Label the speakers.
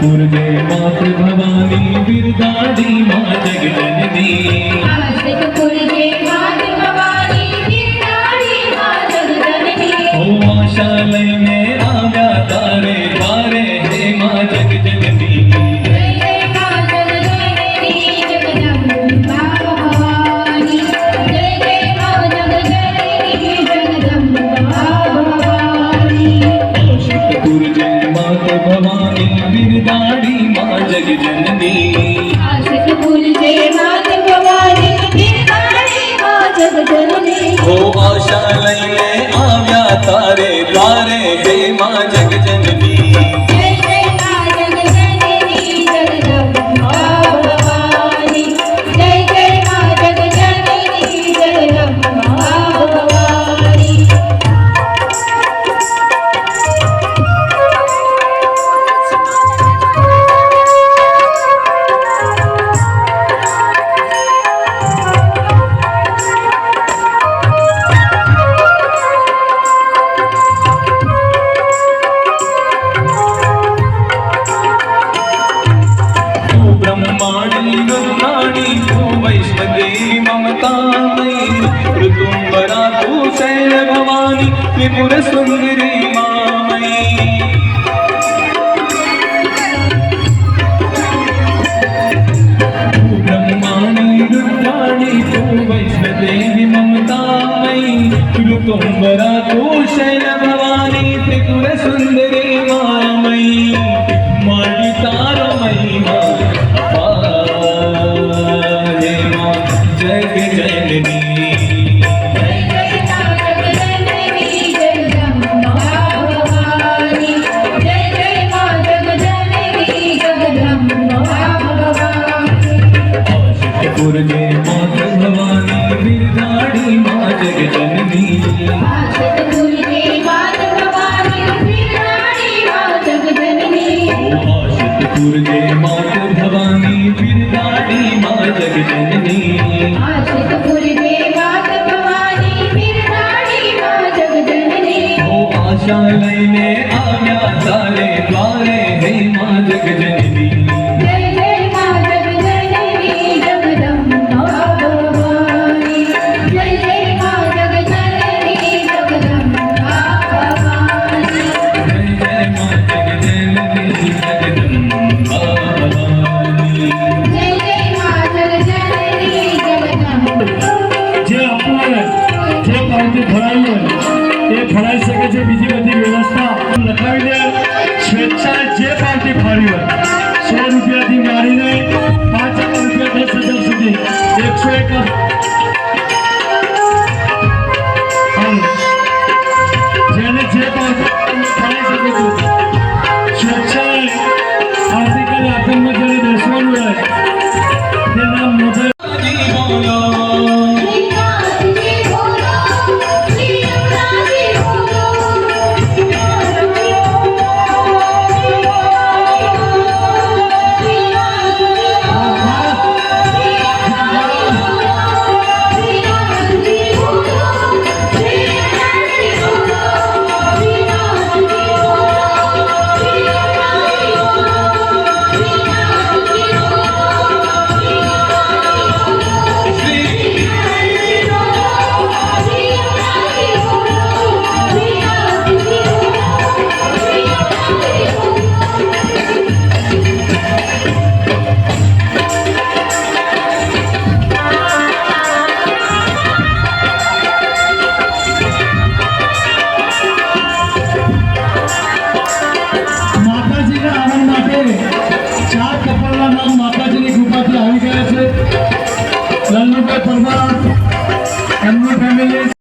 Speaker 1: पूर्जे मातृ भवानी बिरदाड़ी माँ जगजननी।
Speaker 2: आशिक पूर्जे मातृ भवानी बिरदाड़ी माँ जगजननी।
Speaker 1: ओ आशा लईने आव्या तारे द्वारे हे माँ जगजननी।
Speaker 2: जय जय माँ जगजननी जगदम्बा भवानी। जय जय माँ जगजननी जगदम्बा भवानी।
Speaker 1: आशिक पूर्जे मातृ भवानी बिरदाड़ी माँ जगजननी।
Speaker 2: आशिक पूर्जे मातृ भवानी बिरदाड़ी माँ जगजननी।
Speaker 1: ओ आशा लईने आव्या तारे द्वारे हे माँ जगजननी।
Speaker 2: जय जय माँ जगजननी जगदम्बा भवानी। जय जय माँ जगजननी जगदम्बा भवानी।
Speaker 1: ब्रह्माणी रुद्राणी तू वैष्णदेवी ममतामयी। ऋतुंबरा तू शैल भवानी त्रिपुर सुंदरी मामयी। ब्रह्माणी रुद्राणी तू वैष्णदेवी ममतामयी। ऋतुंबरा तू शैल भवानी त्रिपुर सुंदरी मामयी। माटी तारो महिमा जग जननी।
Speaker 2: जय जय माँ जगजननी जगदम्बा भवानी। जय जय माँ जगजननी जगदम्बा भवानी।
Speaker 1: आशिक पूर्जे मातृ भवानी बिरदाड़ी माँ जगजननी।
Speaker 2: आशिक पूर्जे मातृ भवानी बिरदाड़ी माँ जगजननी।
Speaker 1: आशिक पूर्जे मातृ भवानी बिरदाड़ी माँ जगजननी।
Speaker 2: आशिक पूर्जे मातृ भवानी बिरदाड़ी माँ जगजननी।
Speaker 1: ओ आशा लईने आव्या तारे द्वारे हे माँ जगजननी।
Speaker 2: जय जय माँ जगजननी जगदम्बा भवानी। जय जय माँ जगजननी जगदम्बा भवानी।
Speaker 1: जय जय माँ जगजननी जगदम्बा भवानी।
Speaker 2: जय जय माँ जगजननी जगदम्बा।
Speaker 3: જે આપણે જે પાર્ટી ભરાઈ હોય એ ભરાઈ શકે છે। બીજી બધી વ્યવસ્થા લખાવી દે। સ્વેચ્છાએ જે પાર્ટી ફાળી હોય 100 રૂપિયાથી મારીને 5,000 રૂપિયા 10,000 સુધી 101